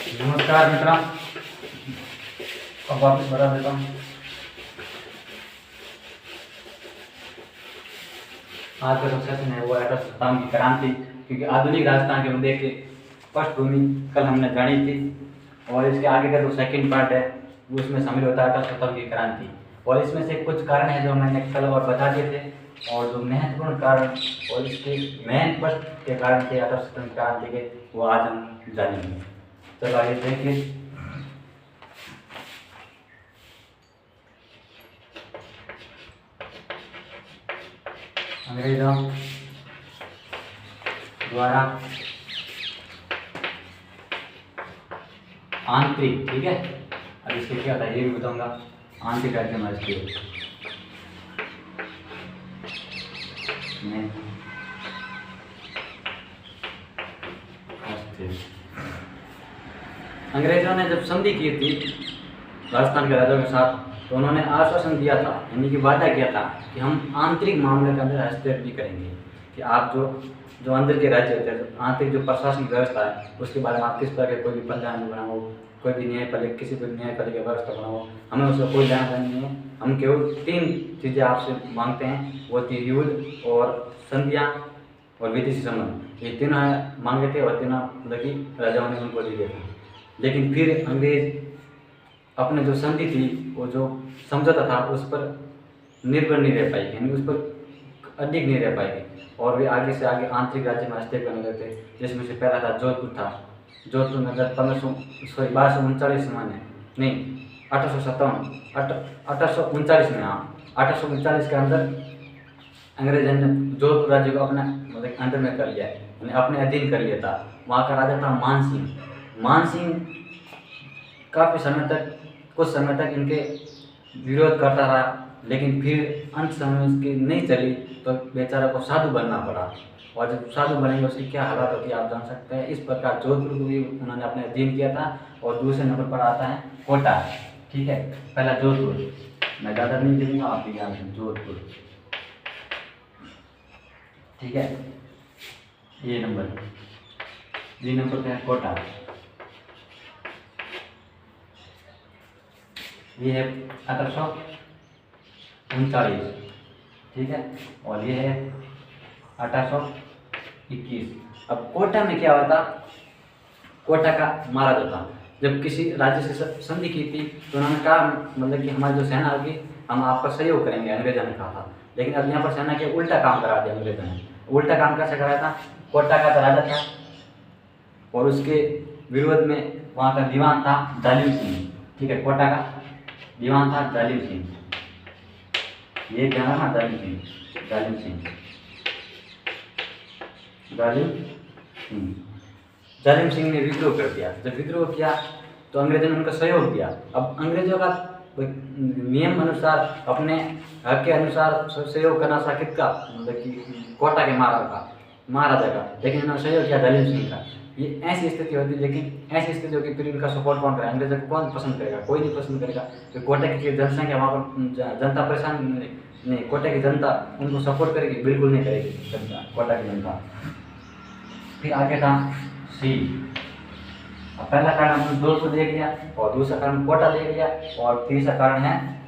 नमस्कार मित्रों, अब वापस बता देता हूँ। आज का जो सेशन है वो है राजस्थान की क्रांति, क्योंकि आधुनिक राजस्थान के मुद्दे की पृष्ठभूमि कल हमने जानी थी और इसके आगे का जो सेकंड पार्ट है वो उसमें शामिल होता है राजस्थान की क्रांति। और इसमें से कुछ कारण है जो मैंने कल और बता दिए थे, और जो महत्वपूर्ण कारण और इसके मेन पृष्ठ के कारण थे राजस्थान की क्रांति के, वो आज हम जानेंगे। चलो आइए देखिए। अंग्रेजों द्वारा आंतरिक, ठीक है, अब इसके क्या था ये भी बताऊंगा। आंतरिक राज्य में अंग्रेजों ने जब संधि की थी राजस्थान के राजाओं के साथ, तो उन्होंने आश्वासन दिया था, यानी कि वादा किया था कि हम आंतरिक मामले के अंदर हस्तक्षेप नहीं करेंगे, कि आप जो अंदर के राज्य होते हैं, आंतरिक जो प्रशासनिक व्यवस्था है उसके बारे में आप किस तरह के कोई भी पंचायत बनाओ, कोई भी न्यायपालिका, किसी भी न्यायपालिका व्यवस्था बनाओ, हमें उसका कोई लेना देना नहीं है। हम केवल 3 चीज़ें आपसे मांगते हैं, वो थी युद्ध और संधियाँ और विदेशी संबंध। ये तीनों मांगे थे और तीनों मतलब कि राजाओं ने उनको दिए थे। लेकिन फिर अंग्रेज अपने जो संधि थी, वो जो समझौता था, उस पर निर्भर नहीं रह पाई, यानी उस पर अधिक नहीं रह पाई, और वे आगे से आगे आंतरिक राज्य में हस्तक्षेप करने लगे थे। जिसमें से पहला था जोधपुर था। जोधपुर में 1239 में, नहीं 1839 में, हाँ 1839 के अंदर अंग्रेजों ने जोधपुर राज्य को अपने मतलब अंडर में कर लिया, यानी अपने अधीन कर लिया था। वहाँ का राजा था मान सिंह काफ़ी समय तक, कुछ समय तक इनके विरोध करता रहा, लेकिन फिर अंत समय उसकी नहीं चली तो बेचारा को साधु बनना पड़ा। और जब साधु बनेंगे उसकी क्या हालत होती है आप जान सकते हैं। इस प्रकार जोधपुर को भी उन्होंने अपने अधीन किया था। और दूसरे नंबर पर आता है कोटा, ठीक है। पहला जोधपुर, मैं ज़्यादा नहीं देखूँगा, आप भी याद रखें जोधपुर, ठीक है। ये नंबर, ये नंबर पे है कोटा, ये है 1839, ठीक है। और ये है 1821। अब कोटा में क्या हुआ था, कोटा का महाराजा था। जब किसी राज्य से संधि की थी तो उन्होंने कहा मतलब कि हमारी जो सेना होगी हम आपका सहयोग करेंगे, अंग्रेजों ने कहा था। लेकिन अब यहाँ पर सेना के उल्टा काम करा दिया अंग्रेजों ने। उल्टा काम कैसे कराया था, कोटा का राजा था और उसके विरोध में वहाँ का दीवान था जालिम सिंह, ठीक है। कोटा का दीवान था जालिम सिंह, ये ध्यान रखना, जालिम सिंह जालिम सिंह ने विद्रोह कर दिया। जब विद्रोह किया तो अंग्रेजों ने उनका सहयोग दिया। अब अंग्रेजों का नियम अनुसार, अपने हक के अनुसार सहयोग करना था किसका, मतलब कि कोटा के महाराजा का। लेकिन इन्होंने सहयोग किया जालिम सिंह का। ये ऐसी स्थिति होती, लेकिन ऐसी स्थिति होगी फिर इनका सपोर्ट कौन करेगा, अंग्रेजों को कौन पसंद करेगा, कोई नहीं पसंद करेगा। तो कोटा की जनसंख्या, वहाँ पर जनता परेशान नहीं, कोटा की जनता उनको सपोर्ट करेगी, बिल्कुल नहीं करेगी जनता, कोटा की जनता। फिर आगे था सी। अब पहला कारण हमने जोधपुर देख लिया, और दूसरा कारण कोटा देख लिया, और तीसरा कारण है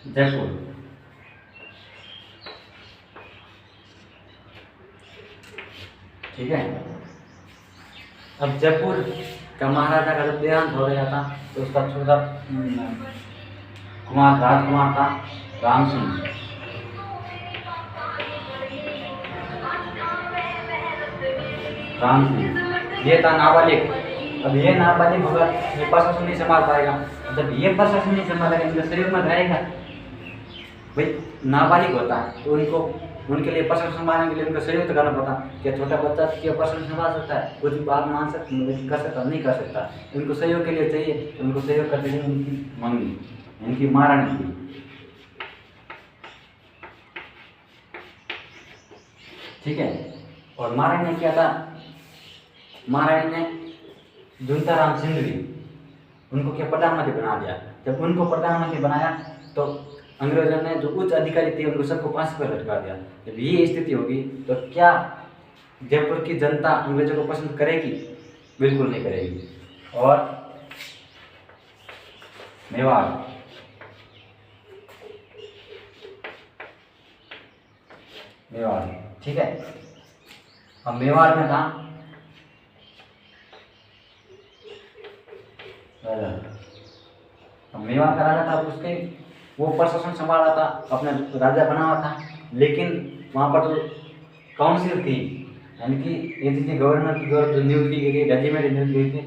जयपुर। ठीक है। अब जयपुर का महाराजा का जब देहांत हो गया था तो उसका छोटा राजकुमार था राम सिंह। ये था नाबालिग। अब ये नाबालिग होगा, ये प्रशासन नहीं संभाल पाएगा। जब ये प्रशासन नहीं संभालेगा, इनका शरीर में रहेगा, भाई नाबालिग होता है तो उनके लिए प्रशासन संभालने के लिए उनका सहयोग तो करना पड़ता। क्या छोटा बच्चा क्या प्रशासन संभाल सकता है, कुछ बात मान सकता, कर सकता नहीं कर सकता। उनको सहयोग के लिए चाहिए, तो उनको सहयोग करने के लिए उनकी मंगनी, इनकी महारानी थी, ठीक है। और महारानी ने क्या था, महारानी ने जुंताराम सिंधवी, उनको क्या प्रधानमंत्री बना दिया। जब उनको प्रधानमंत्री बनाया तो अंग्रेजों ने जो उच्च अधिकारी थे उनको सबको फांसी पर लटका दिया। जब ये स्थिति होगी तो क्या जयपुर की जनता अंग्रेजों को पसंद करेगी, बिल्कुल नहीं करेगी। और मेवाड़, मेवाड़, ठीक है। अब मेवाड़ में था राजा, अब मेवाड़ का राजा था, उसके वो प्रशासन संभाला था, अपने राजा बना हुआ था, लेकिन वहाँ पर तो काउंसिल थी, यानी कि ये थी गवर्नर की जो नियुक्ति की गई, रेजिमेंट नियुक्त की थी,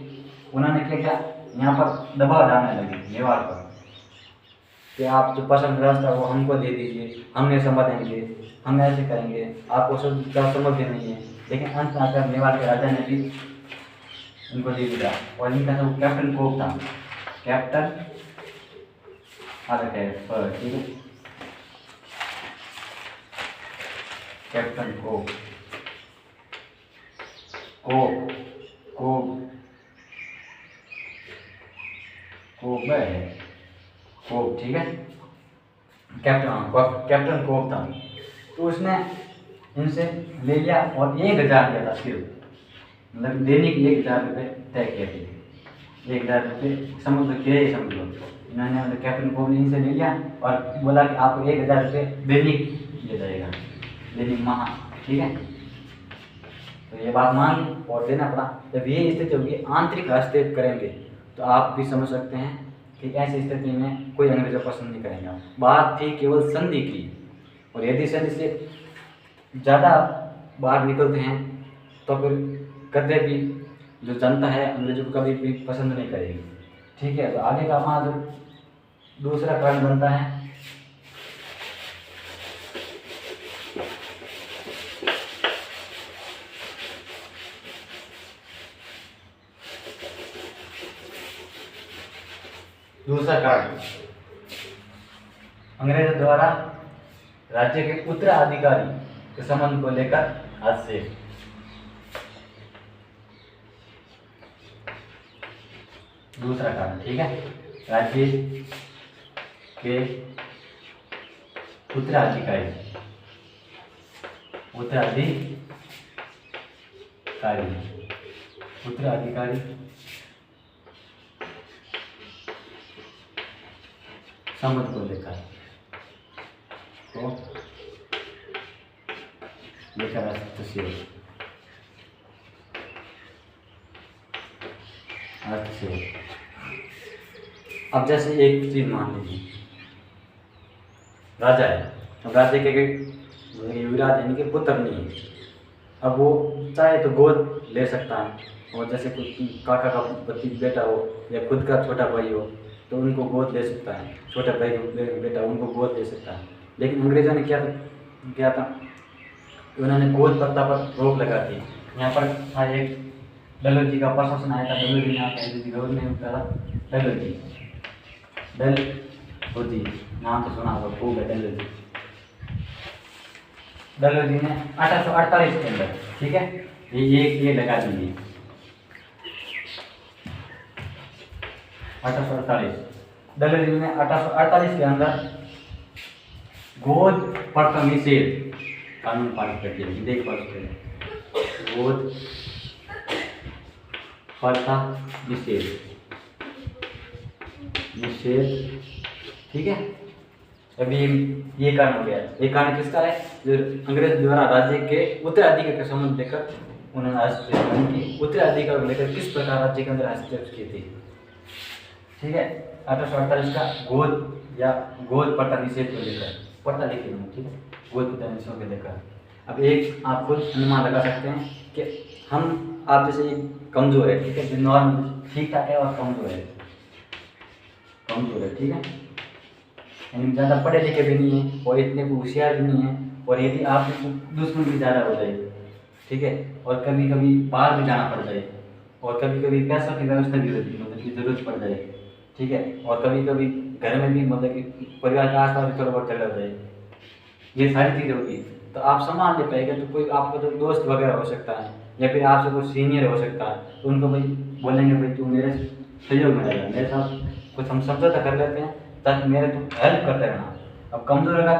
उन्होंने क्या किया, यहाँ पर दबाव डालने लगे मेवाड़ पर कि आप जो प्रशासन व्यवस्था वो हमको दे दीजिए, हम नहीं संभालेंगे, हम ऐसे करेंगे, आपको सब क्या समझ भी नहीं है। लेकिन अंत में आकर मेवाड़ के राजा ने भी उनको दे दिया, और इनका जो कैप्टन कोप था, कैप्टन ठीक है, कैप्टन कोप, कोप कोप कोप है, कोप, ठीक है, कैप्टन कोप था। तो उसने इनसे ले लिया और 1000 दिया था सिर्फ, मतलब दैनिक 1000 रुपये तय किए थे, 1000 रुपये समझ लो, किए समझ लो। इन्होंने मतलब कैप्टन कोप ने इनसे ले लिया और बोला कि आपको 1000 रुपये दैनिक दिया जाएगा, दैनिक माह, ठीक है। तो ये बात मान ली और देना पड़ा। जब ये स्थिति होगी, आंतरिक हस्तक्षेप करेंगे, तो आप भी समझ सकते हैं कि ऐसी स्थिति में कोई अंग्रेजों पसंद नहीं करेंगे। बात थी केवल संधि की, और यदि संधि से ज़्यादा बाहर निकलते हैं तो फिर कदे भी जो जनता है अंग्रेजों को कभी भी पसंद नहीं करेगी, ठीक है। तो आगे का हमारा जो दूसरा कारण बनता है, दूसरा कारण अंग्रेजों द्वारा राज्य के उत्तराधिकारी के संबंध को लेकर हस्तक्षेप। दूसरा कारण, ठीक है, राज्य के उत्तराधिकारी संबंध को लेकर हस्तक्षेप। अब जैसे एक चीज मान लीजिए, राजा है, अब राजा के युवराज यानी कि पुत्र नहीं है, अब वो चाहे तो गोद ले सकता है, और जैसे कोई काका का बेटा हो या खुद का छोटा भाई हो तो उनको गोद ले सकता है, छोटा भाई बेटा उनको गोद ले सकता है। लेकिन अंग्रेजों ने क्या था, उन्होंने गोद प्रथा पर रोक लगा दी। यहाँ पर था एक डलहौजी का प्रशासन आया था, डलहौजी ने आता गवर्नमेंट का डलहौजी नाम तो सुना होगा, खूब है डलहौजी। डलहौजी ने 1848 के अंदर, ठीक है, ये लगा दीजिए 1848। डलहौजी ने 1848 के अंदर गोद प्रथा निषेध कानून पारित कर दिया। देख पाते हैं, गोद प्रथा निषेध, ठीक है। अभी ये कारण हो गया। ये कारण किसका है, जो अंग्रेज द्वारा राज्य के उत्तराधिकारी का संबंध लेकर उन्होंने हस्तक्षेप की, उत्तराधिकारी को लेकर किस प्रकार राज्य के अंदर हस्तक्षेप किए थे, ठीक है। 1848 का गोद प्रथा निषेध को लेकर पता लिखिए, ठीक है, गोद प्रथा निषेध को लेकर। अब एक आप खुद अनुमान लगा सकते हैं कि हम आप जैसे कमजोर है, ठीक है, नॉर्मल ठीक ठाक है और कमजोर है, ठीक है, यानी ज़्यादा पढ़े लिखे भी नहीं है और इतने होशियार भी नहीं है, और यदि आप दुश्मन भी ज़्यादा हो जाए, ठीक है, और कभी कभी बाहर भी जाना पड़ जाए, और कभी कभी पैसों की व्यवस्था भी होती है, मतलब की जरूरत पड़ जाए, ठीक है, और कभी कभी घर में भी मतलब कि परिवार के आसपास भी थोड़ा बहुत झगड़ा हो जाए, ये सारी चीज़ें होती है, तो आप संभाल नहीं पाएंगे। तो कोई आपका तो दोस्त वगैरह हो सकता है, या फिर आपसे कोई सीनियर हो सकता है, तो उनको भाई बोलेंगे भाई तू मेरे सहयोग में रहेगा, मेरे साथ कुछ हम समझौता कर लेते हैं ताकि मेरे तुम हेल्प करते रहना। अब कमजोर का,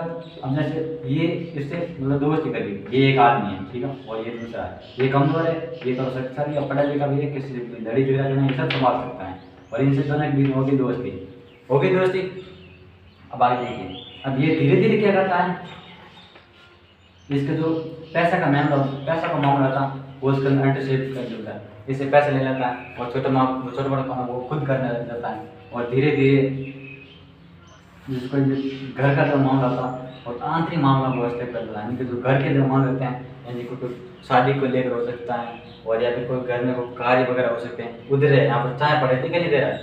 अब जैसे ये इससे मतलब दोस्ती कर ली, ये एक आदमी है ठीक है, और ये दूसरा है, ये कमजोर है, ये तो शक्तिशाली है, पढ़ा लिखा भी है, किसी से लड़ी झगड़ा जो है ये सब संभाल सकता है, और इनसे दोनों के बीच होगी दोस्ती, होगी दोस्ती। अब आगे देखिए, अब ये धीरे धीरे क्या करता है, इसके जो पैसा का मामला था वो उसके अंदर अंडरस्टैंड कर लेता है, इससे पैसे ले लेता है, और छोटा बड़ा काम वो खुद करने लग जाता है, और धीरे धीरे जिसको घर का जो मामला था और आंतरिक मामला को व्यवस्थित कर लेता है, यानी कि जो घर के जो मामले होते हैं, यानी कि कोई शादी को लेकर हो सकता है, और या फिर कोई घर में कोई कार्य वगैरह हो सकते हैं, उधर है यहाँ पर चाहे पढ़े थे नहीं दे रहा है,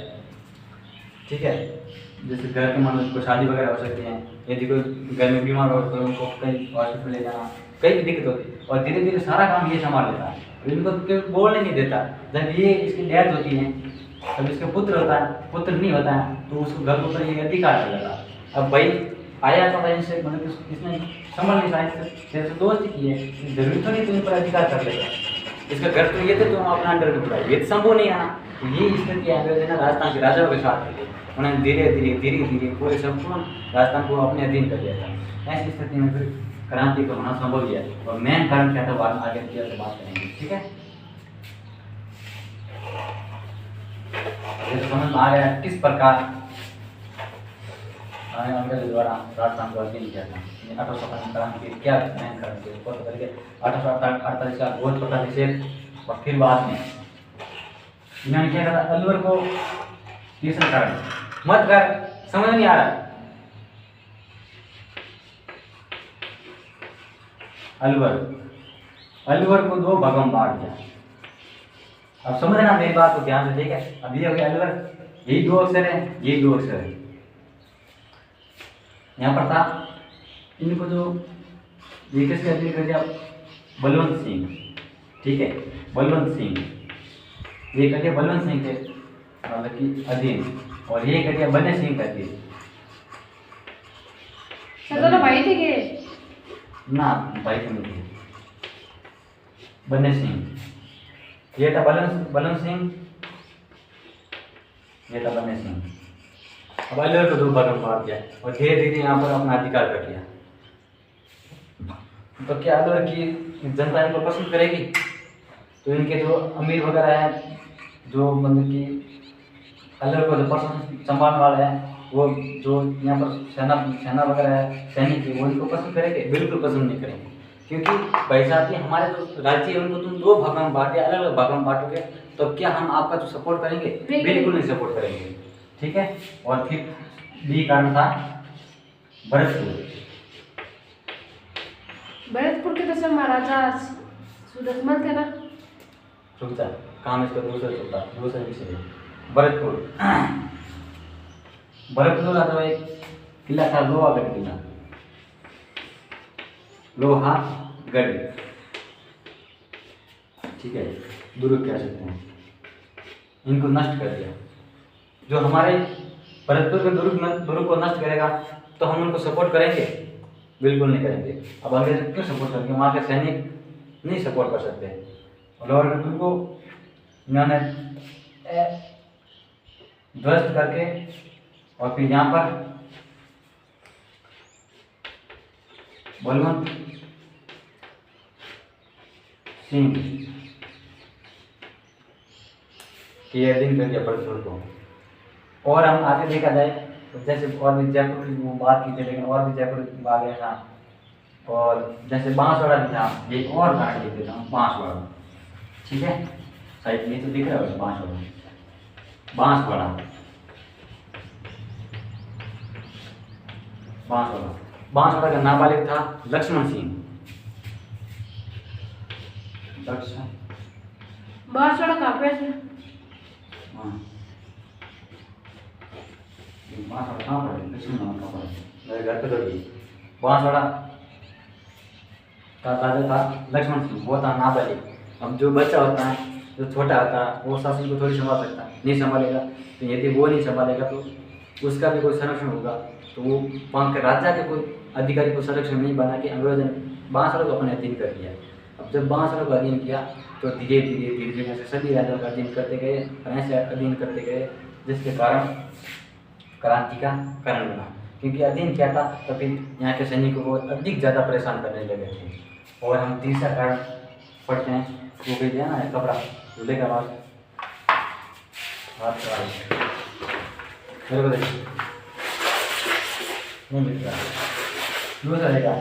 ठीक है। जैसे घर के मामले कोई शादी वगैरह हो सकती है, यदि कोई घर में बीमार हो तो उनको कहीं हॉस्पिटल ले जाना, कई भी दिक्कत होती है, और धीरे धीरे सारा काम ये संभाल लेता है, इनको कोई बोलने नहीं देता। जब ये इसकी डेथ होती है, जब इसका पुत्र होता है, पुत्र नहीं होता है, तो उसको घर के ऊपर ये अधिकार कर लेता है। अब भाई आया तो भाई इससे मतलब इसने संभल नहीं पाया, जैसे दोस्त की है, जरूरी तो नहीं तो इन पर अधिकार कर लेगा, इसका घर तो ये थे तो हम अपना अंडर में बुलाए, ये तो संभव नहीं आना। तो ये स्थिति अंग्रेज ने राजस्थान के राजाओं के साथ की, उन्होंने धीरे धीरे पूरे संपूर्ण राजस्थान को अपने अधीन कर लिया था। ऐसी स्थिति में फिर क्रांति को होना संभव है, और मेन कारण क्या था बाद आगे की बात करेंगे, ठीक है। समझ में आ गया किस प्रकार अंग्रेज द्वारा राजस्थान को अधीन किया था। 1855 क्रांति के क्या मेन कारण थे उसको पता करके 1848 का बहुत पता निषेध, और फिर बाद में इन्होंने क्या करा, अलवर को तीसरा कारण मत कर, समझ नहीं आ रहा, अलवर को 2 भागों में बांट दिया। अब समझना मेरी बात को ध्यान से, ठीक है। अब ये हो गया अलवर, यही 2 अक्षर है, यही 2 अक्षर है, यहाँ पर था। इनको जो ये किसके अधीन कर दिया, बलवंत सिंह, ठीक है, बलवंत सिंह, ये कर दिया बलवंत सिंह के मतलब कि अधीन, और ये कर दिया बन्ने सिंह का अधीन। दोनों भाई थे के ना, भाई तो नहीं थे, बन्ने सिंह, ये था बलवंत सिंह, ये था बन्ने सिंह। अब अलवर को 2 भागों में बांट दिया, और धीरे धीरे यहाँ पर अपना अधिकार कर लिया। तो क्या अलवर की जनता इनको पसंद करेगी, तो इनके जो अमीर वगैरह हैं, जो मतलब कि अलवर को जो पसंद संभालने वाले हैं, वो जो यहाँ पर सेना वगैरह है, सैनिक है, वो इनको पसंद करेंगे, बिल्कुल पसंद नहीं करेंगे, क्योंकि भाई साहब हमारे जो राज्य है उनको तुम 2 भागों में बांटे, अलग अलग भागों में बांटोगे, तो क्या हम आपका जो सपोर्ट करेंगे, बिल्कुल नहीं सपोर्ट करेंगे, ठीक है। और फिर बी कारण था भरतपुर के तो सब महाराजा सूरजमल थे ना, रुकता काम इसका दूसरा विषय है। भरतपुर का जो एक किला था, लोहागढ़ किला, लोहागढ़, ठीक है, दुर्ग कह सकते हैं, इनको नष्ट कर दिया। जो हमारे भरतपुर के दुर्ग को नष्ट करेगा तो हम उनको सपोर्ट करेंगे, बिल्कुल नहीं करेंगे। अब अंग्रेज क्यों सपोर्ट करेंगे, वहाँ के सैनिक नहीं सपोर्ट कर सकते। लोहागढ़ दुर्ग को इन्होंने ध्वस्त करके, और फिर यहाँ पर बलवंत सिंह की अधीन कर दिया भरतपुर को। और हम आगे देखा जाए तो जैसे और भी जयपुर की वो बात की थी, लेकिन और भी जयपुर आ गया था, और जैसे बांसवाड़ा भी था, एक और घाट लिख देता हूँ, बांसवाड़ा, ठीक है, साइड में तो दिख रहा है बांसवाड़ा का नाबालिग था लक्ष्मण सिंह। बांसवाड़ा कहाँ पे है? बांसवाड़ा कहाँ पर है? लक्ष्मण नाम कहाँ पर है? मेरे घर पे तो भी बांसवाड़ा का राजा था लक्ष्मण सिंह, वो था नाबालिग। अब जो बच्चा होता है, जो छोटा होता है, वो शासन को थोड़ी संभाल सकता है, नहीं संभालेगा। तो यदि वो नहीं संभालेगा तो उसका भी कोई संरक्षण होगा, तो वो वहाँ के राजा के कोई अधिकारी को संरक्षण नहीं बना के अंग्रेजों ने बांसवाड़ा को अपने अधीन कर दिया। अब जब बांसवाड़ा को अधीन किया तो धीरे धीरे से सभी राजाओं का अधीन करते गए, ऐसे अधीन करते गए, जिसके कारण क्रांति का कारण बना। क्योंकि अधीन क्या था, तो फिर यहाँ के सैनिकों को अधिक ज़्यादा परेशान करने लगे थे। और हम तीसरा कारण पढ़ते हैं, वो भी दिया ना कपड़ा धुले का बाद हाथ मेरे को देखिए नहीं मिल रहा दूसरा रहेगा।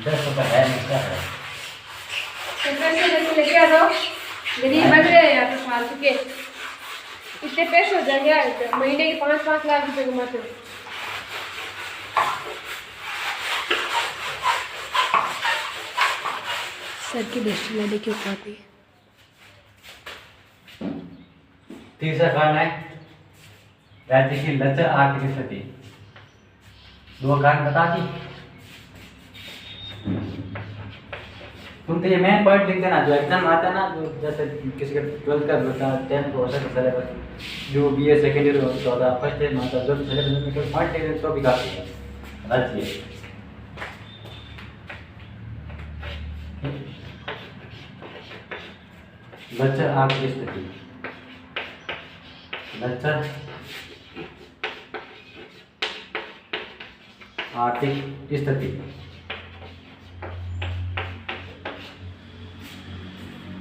₹10 है मिलता है। तो पैसे लेके लेके आ जाओ, गरीब बन रहे हैं यहाँ पे फालतू के। इतने पैसे हो जाएंगे यार, महीने के 5-5 लाख रुपए कमाते हो। सर की दृष्टि लेने की उठाती। तीसरा कारण है राज्य की लचर आर्थिक स्थिति। 2 कारण बता दी। तुम तो ये मेन पॉइंट लिख देना, जो एग्जाम आता है ना, जो जैसे किसी का 12th का होता है, 10th का होता है सिलेबस, जो BA सेकेंड ईयर होता है, फर्स्ट ईयर में होता है, जो सिलेबस में कोई पॉइंट लिख दे तो भी काफी है। राज्य लचर आर्थिक स्थिति, लचर आर्थिक स्थिति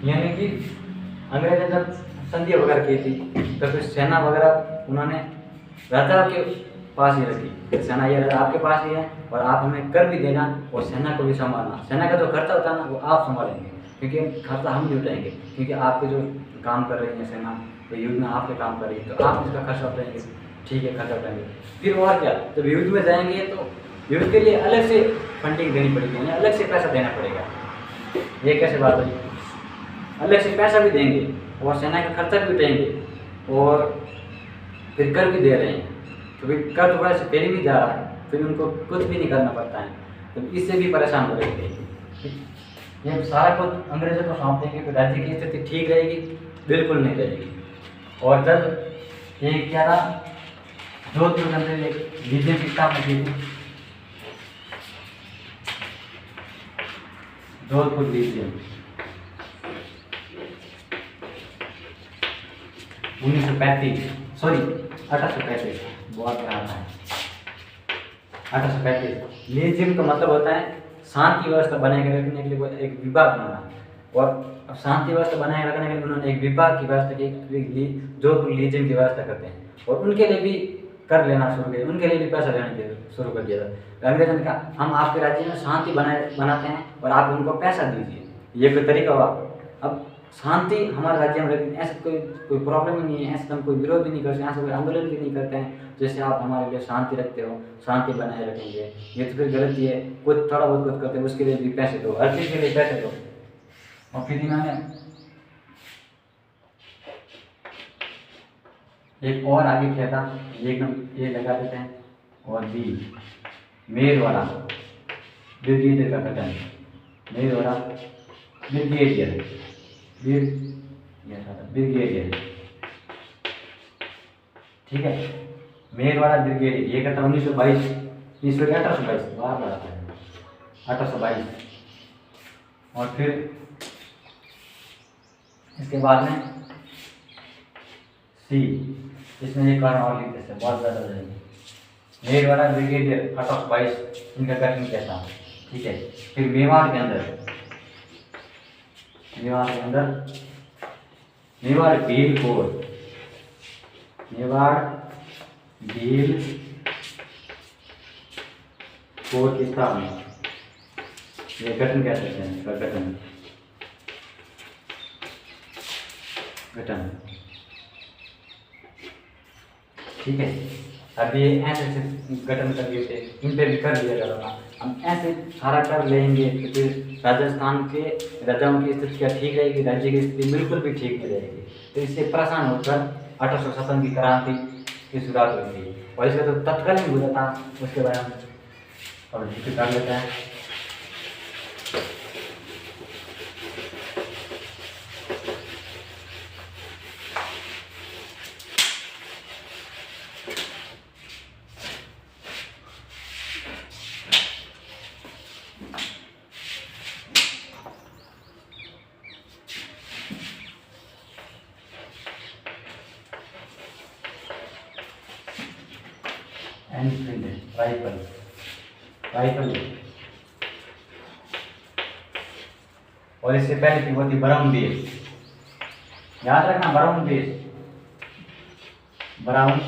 यानी कि अंग्रेज ने जब संधि वगैरह की थी तो फिर सेना वगैरह उन्होंने राजा के पास ही रखी। सेना ये राजा आपके पास ही है और आप हमें कर भी देना और सेना को भी संभालना। सेना का जो खर्चा होता है ना, वो आप संभालेंगे, क्योंकि खर्चा हम नहीं उठाएंगे, क्योंकि आपके जो काम कर रही है सेना, तो युद्ध में आपके काम कर रही है, तो आप इसका खर्चा उठाएंगे। ठीक है, खर्चा उठाएंगे। फिर और क्या, जब युद्ध में जाएंगे तो युद्ध के लिए अलग से फंडिंग देनी पड़ेगी, यानी अलग से पैसा देना पड़ेगा। ये कैसे बात हुई, अलग से पैसा भी देंगे और सेना का खर्चा भी उठाएंगे और फिर कर भी दे रहे हैं, तो फिर कर थोड़ा से पहले भी जा रहा है, फिर उनको कुछ भी नहीं करना पड़ता है, तो इससे भी परेशान हो रहे थे। ये सारा कुछ अंग्रेजों को सौंप देंगे तो राज्य की स्थिति ठीक रहेगी? बिल्कुल नहीं रहेगी। और जब एक क्या था, जोधपुर के अंदर एक लीजियम की स्थापना की थी, जोधपुर लीजियम 1835, बहुत पुराना है। 1835 लीजियम का मतलब होता है शांति व्यवस्था बनाए रखने के लिए एक विभाग बनाना, और अब शांति व्यवस्था बनाए रखने के लिए उन्होंने एक विभाग की व्यवस्था की, जो लीजियम की व्यवस्था करते हैं, और उनके लिए भी कर लेना शुरू किया, उनके लिए भी पैसा लेना शुरू कर दिया था। अंग्रेजों ने कहा हम आपके राज्य में शांति बनाते हैं और आप उनको पैसा दीजिए, ये कोई तरीका हुआ। अब शांति हमारे राज्य में रहती है, ऐसा कोई प्रॉब्लम ही नहीं है, ऐसा हम कोई विरोध भी नहीं करते हैं, ऐसा कोई आंदोलन भी नहीं करते हैं, जैसे आप हमारे लिए शांति रखते हो, शांति बनाए रखेंगे, ये तो फिर गलती है। कुछ थोड़ा बहुत कुछ करते हैं, उसके लिए भी पैसे दो, हर चीज़ के लिए पैसे दो। और फिर इन्होंने एक और आगे किया था, ये लगा देते हैं, और बी मेरवाड़ा ब्रिगेडियर का गठन, मेरवाड़ा ब्रिगेडियर, ठीक है, मेरवाड़ा ब्रिगेडियर, ये कहता 1922, 1822, बार बार आता है 1822। और फिर इसके बाद में सी, इसमें ये कारण और लिख देते, बहुत ज़्यादा हो जाएंगे। मेरवाड़ा ब्रिगेडियर 1822, इनका गठन किया था, ठीक है। फिर मेवाड़ के अंदर मेवाड़ भील कोर, मेवाड़ भील कोर की स्थापना, ये गठन कह सकते हैं, इसका गठन, ठीक है। अब ये ऐसे गठन कर दिए थे, इन पे भी कर दिया जा रहा था। हम ऐसे सारा कर लेंगे तो फिर राजस्थान के राजाओं की स्थिति क्या ठीक रहेगी, राज्य की स्थिति बिल्कुल भी ठीक नहीं रहेगी। तो इससे परेशान होकर 1857 की क्रांति की शुरुआत हुई थी, और इसका तो तत्कालीन हुआ था, उसके बारे में और जिक्र कर लेता है। एनफील्ड है, राइफल, राइफल। और इससे पहले थी वो थी ब्राउन बेस, याद रखना ब्राउन बेस, ब्राउन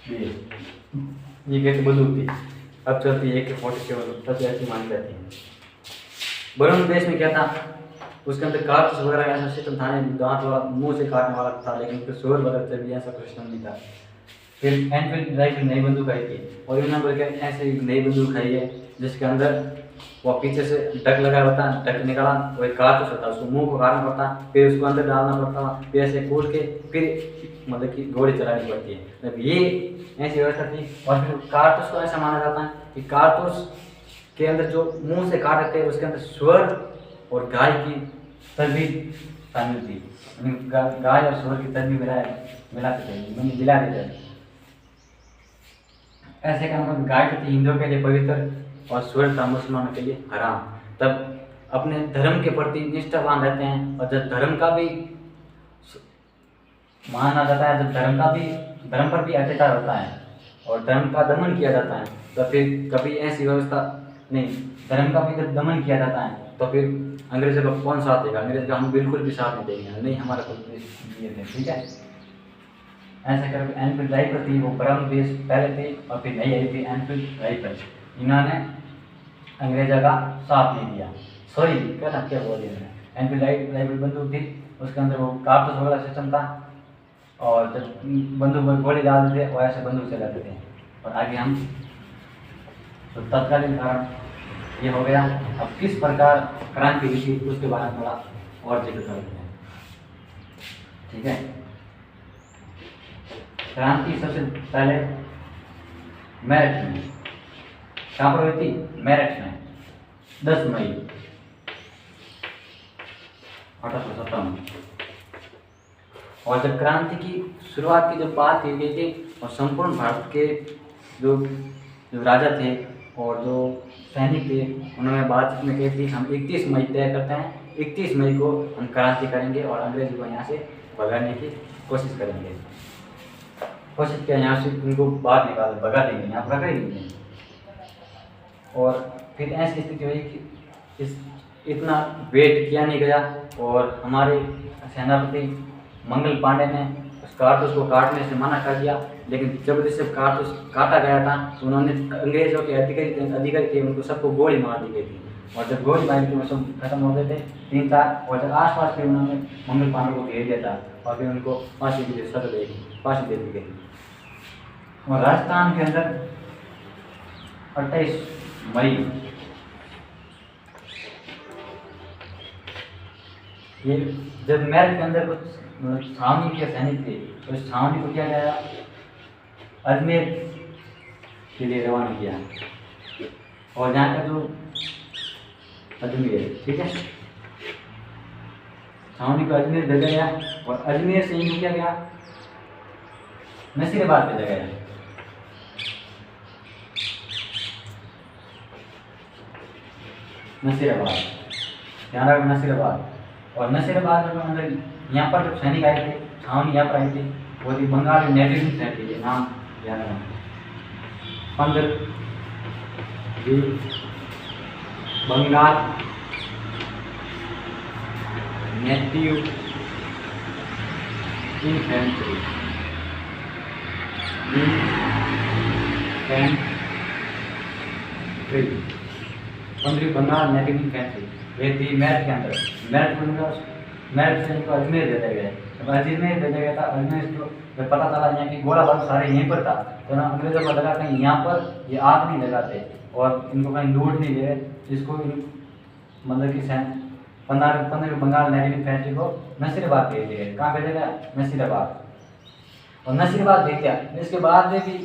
बेस। ये कैसे बंदूक थी, अब चलती है AK-47, सबसे अच्छी मानी जाती है। ब्राउन बेस में क्या था, उसके अंदर कारतूस वगैरह ऐसा सिस्टम था नहीं, दांत वाला मुंह से काटने वाला था, लेकिन उसके शोर वगैरह से भी ऐसा कुछ सिस्टम नहीं था। फिर एनफील्ड राइफल नई बंदूक आई थी, और इन नंबर के ऐसे नई बंदूक आई है जिसके अंदर वो पीछे से डक लगा होता है, डक निकाला, वो एक कारतूस होता है, उसको मुंह को काटना पड़ता, फिर उसको अंदर डालना पड़ता, फिर ऐसे कूद के फिर मतलब कि गोली चलानी पड़ती है। मतलब ये ऐसी व्यवस्था थी। और फिर कारतूस को ऐसा माना जाता है कि कारतूस के अंदर जो मुंह से काट रखते हैं उसके अंदर स्वर और गाय की तस्वीर शामिल थी, गाय और स्वर की तस्वीर मिलाते थे, मैंने मिला देते थे। ऐसे का मतलब गाय थी हिंदुओं के लिए पवित्र और स्वर था मुसलमानों के लिए हराम। तब अपने धर्म के प्रति निष्ठावान रहते हैं, और जब धर्म का भी माना जाता है, जब धर्म पर भी अत्याचार होता है और धर्म का दमन किया जाता है, तो फिर कभी ऐसी व्यवस्था नहीं, धर्म का भी जब दमन किया जाता है तो फिर अंग्रेजों का कौन साथ देगा, अंग्रेज का हम बिल्कुल भी साथ नहीं देंगे, नहीं हमारा कोई ये नहीं, ठीक है। ऐसा करके एनफील्ड राइफल थी, वो ब्राउन बेस पहले थी, और फिर नई आई थी एनफील्ड राइफल। इन्होंने अंग्रेजों का साथ नहीं दिया, सॉरी क्या बोल दिया। एनफील्ड राइफल बंदूक थी, उसके अंदर वो कारतूस वाला सिस्टम था, और जब बंदूक में गोली डालते थे वो ऐसे बंदूक चलाते थे। और आगे हम तो तत्कालीन कारण ये हो गया। अब किस प्रकार क्रांति हुई थी उसके बारे में थोड़ा और जिक्र करते हैं, ठीक है। क्रांति सबसे पहले मेरठ में, कहाँ पर हुई थी, मेरठ में 10 मई 1857। और जब क्रांति की शुरुआत की जब बात की गई थी, और संपूर्ण भारत के जो राजा थे और जो सैनिक थे, उन्होंने बातचीत में कही थी हम 31 मई तय करते हैं, 31 मई को हम क्रांति करेंगे और अंग्रेजों को यहाँ से भगाने की कोशिश करेंगे। कोशिश किया, यहाँ से उनको बाहर निकाल भगा देंगे, यहाँ भगा ही नहीं। और फिर ऐसी स्थिति हुई कि इतना वेट किया नहीं गया, और हमारे सेनापति मंगल पांडे ने उस कारतूस को काटने से मना कर दिया, लेकिन जब इससे कारतूस काटा गया था तो उन्होंने अंग्रेजों के अधिकारी थे उनको सबको गोली मार दी गई थी, और जब गोली मारी थी वो सब खत्म हो गए थे 3-4, और जब आसपास थे उन्होंने मंगल पांडे को घेर दिया था, और फिर उनको फांसी दे दी गई। और राजस्थान के अंदर 28 मई ये जब मेरठ के अंदर कुछ छावनी के सैनिक थे, तो इस छावनी को किया गया अजमेर के लिए रवाना किया, और यहाँ का जो अजमेर, ठीक है, छावनी को अजमेर भेजा गया, और अजमेर से इनको किया गया नसीराबाद भेजा गया। नसीराबाद, ध्यान रखो नसीराबाद। और नसीराबाद में अंदर यहाँ पर जो सैनिक आए थे, छावनी यहाँ पर आई थी, वो थी बंगाली नेटिव सैनिक के नाम याद रखना, 15 Bengal native infantry, 15 Bengal native infantry, ये थी मेरठ के अंदर। मेरठ से इनको अजमेर भेजा गया। जब अजमेर भेजा गया था, अजमेर को जब पता चला यहाँ की गोला बारूद सारे यहीं पर था, तो ना अंग्रेजों को लगा कहीं यहाँ पर ये आग नहीं लगाते और इनको कहीं लूट नहीं दे, इसको मतलब कि 15 बंगाल नेटिव इन्फेंट्री को नसीराबाद भेज दिया। कहाँ भेजा गया? नसीराबाद। और नसीराबाद भेज दिया। इसके बाद में भी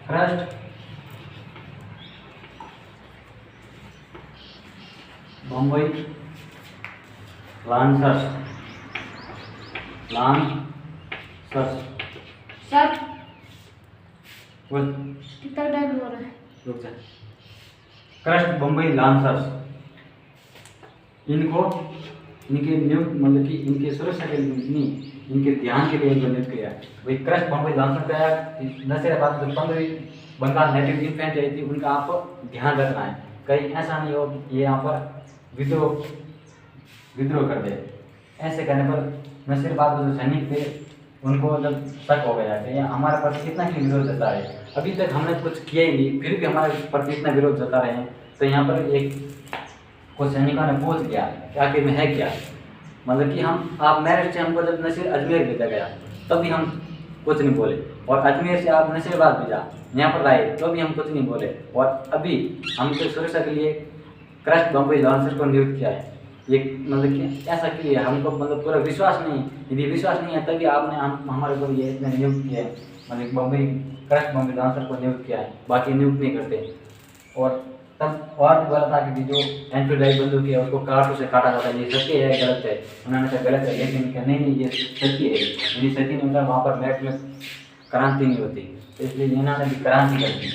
क्रस्ट बम्बई लांसर्स सर बोल कितना टाइम हो रहा है? रुक जा। क्रस्ट बम्बई लांसर्स, इनको इनके नियुक्त मतलब कि इनके सुरक्षा के लिए नहीं, इनके ध्यान के लिए इनको नियुक्त किया। वही क्रस्ट बम्बई लॉन्चर का नशेराबाद जो 15वीं बंगाल नेटिव इन्फेंट्री आई थी उनका आपको ध्यान रखना है, कहीं ऐसा नहीं हो कि ये यहाँ पर विद्रोह कर दे। ऐसे करने पर नशेराबाद जो सैनिक थे उनको जब शक हो गया कि हमारे प्रति कितना ही विरोध जता रहे, अभी तक हमने कुछ किया ही नहीं फिर भी हमारे प्रति इतना विरोध जता रहे हैं। तो यहाँ पर एक कुछ सैनिकों ने पूछ लिया कि आखिर में है क्या, मतलब कि हम आप मेरठ से हमको जब नशीर अजमेर भेजा गया तभी हम कुछ नहीं बोले, और अजमेर से आप नशीराबाद भेजा यहाँ पर लाए तो भी हम कुछ नहीं बोले, और अभी हमको सुरक्षा के लिए क्रस्ट बम्बई लॉन्चर को नियुक्त किया है। ये मतलब कि ऐसा क्यों है, हमको मतलब पूरा विश्वास नहीं, यदि विश्वास नहीं है तभी आपने हमारे को ये इतने नियुक्त किया है, मतलब बम्बई क्रस्ट बम्बई लॉन्चर को नियुक्त किया है, बाकी नियुक्त नहीं करते। और तब और भी बोला था कि जो एंटी ड्राइव बंदूक है उसको कांटों से काटा जाता है, ये सत्य है गलत है, उन्होंने कहा गलत है, लेकिन कहा नहीं ये सत्य है, यदि सत्य नहीं होता वहाँ पर मेरठ में क्रांति नहीं होती, तो इसलिए इन्होंने भी क्रांति कर दी।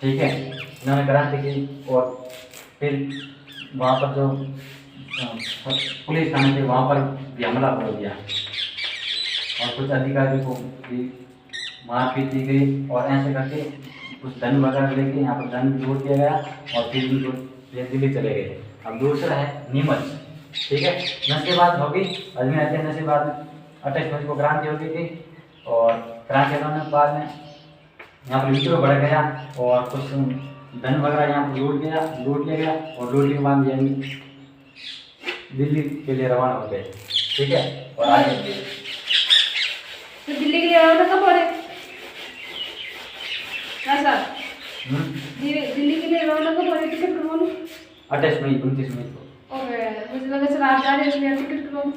ठीक है, इन्होंने क्रांति की और फिर वहाँ पर जो पुलिस थाने थे वहाँ पर भी हमला बोल दिया और कुछ अधिकारियों को भी मारपीट दी गई, और ऐसे करके कुछ धन वगैरह लेके यहाँ पर धन लूट दिया गया और फिर उनको दिल्ली चले गए। अब दूसरा है नीमच। ठीक है, नशेबाज हो गई अजमेर आते नशेबाज में 28 मई को क्रांति हो गई थी, और क्रांति होने के बाद में यहाँ पर विद्रोह बढ़ गया और कुछ धन वगैरह यहाँ पर लूट लिया गया और लूटने के बाद यानी दिल्ली के लिए रवाना हो गए। ठीक है, और आगे तो दिल्ली के लिए रवाना कब हो रहे? ऐसा दिल्ली के लिए रवाना कब हो रहे? टिकट करवा लो 28 मई 29 मई को। ओके, मुझे लगा सर आप जा रहे हैं इसलिए टिकट करवा लो।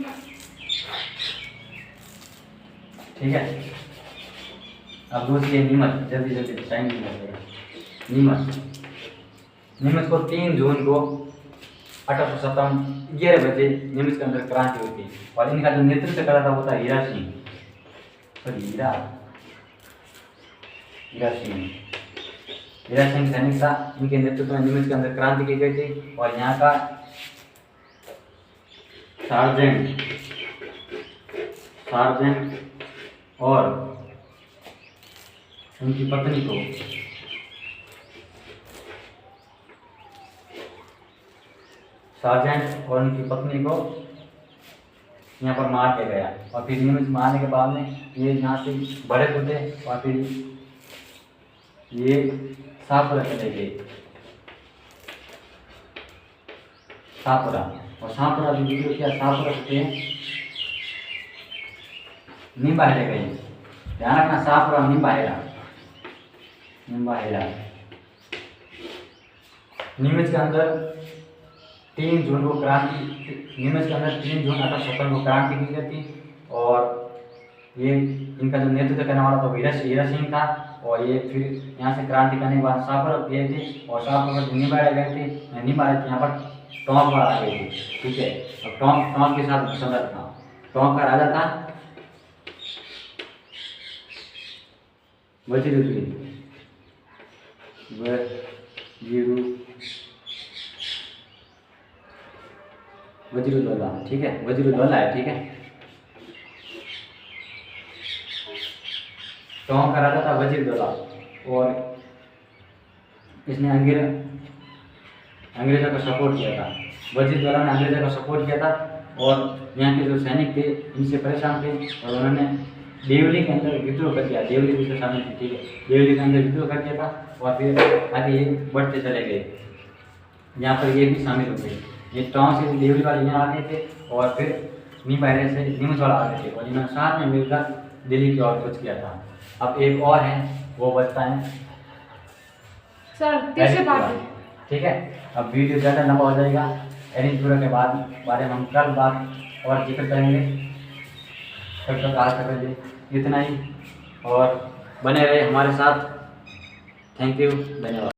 ठीक है, अब दूसरी नीमच, जल्दी जल्दी टाइम नहीं लगेगा। नीमच को 3 जून को 1857 11 बजे नीमच के अंदर क्रांति हुई थी, और इनका जो नेतृत्व करा था वो था हीरा सिंह सैनिक था, इनके नेतृत्व में नीमच के अंदर क्रांति की गई थी। और यहाँ का सार्जेंट और उनकी पत्नी को यहाँ पर मार दिया गया, और फिर नीमच मारने के बाद में ये यहाँ से बड़े कूदे और फिर ये शाहपुरा चले गए, और शाहपुरा भी विद्रोह किया। शाहपुरा से निम्बा हेरा गए, ध्यान रखना शाहपुरा निम्बा हेरा। नीमच के अंदर 3 जून को क्रांति, नीमच के अंदर 3 जून 1857 को क्रांति की गई थी, और ये इनका जो नेतृत्व करने वाला था हीरा सिंह था, और ये फिर यहाँ से क्रांति करने के बाद शाहपुर गए थे, और शाहपुर में निम्बाड़े गए थे, निम्बाड़े यहाँ पर टोंक आ गई थी। ठीक है, और टोंक के साथ सदर था, टोंक का राजा था वजीरुद्दौला। ठीक है, वजीरुद्दौला है। ठीक है, टोंक का राजा था वजीरुद्दौला, और इसने अंग्रेजों को सपोर्ट किया था। वजीरुद्दौला ने अंग्रेजों को सपोर्ट किया था, और यहाँ के जो सैनिक थे इनसे परेशान थे, और उन्होंने देवली के अंदर विद्रोह कर दिया। देवली भी शामिल थी। ठीक है, देवली के अंदर विद्रोह कर दिया था, और फिर आगे ये बढ़ते चले गए, यहाँ पर ये भी शामिल हो गए। ये टोंक से देवली वाले यहाँ आते थे, और फिर नीमच से नीमच वाला आते थे, और इन्होंने साथ में मिलकर दिल्ली की ओर कुछ किया था। अब एक और है, वो बचता है सर तीसरे बात। ठीक है, अब वीडियो ज़्यादा लंबा हो जाएगा, एडिटपुरा के बारे में हम कल बात और जिक्र करेंगे। तब तक आज तक के लिए इतना ही, और बने रहे हमारे साथ। थैंक यू, धन्यवाद।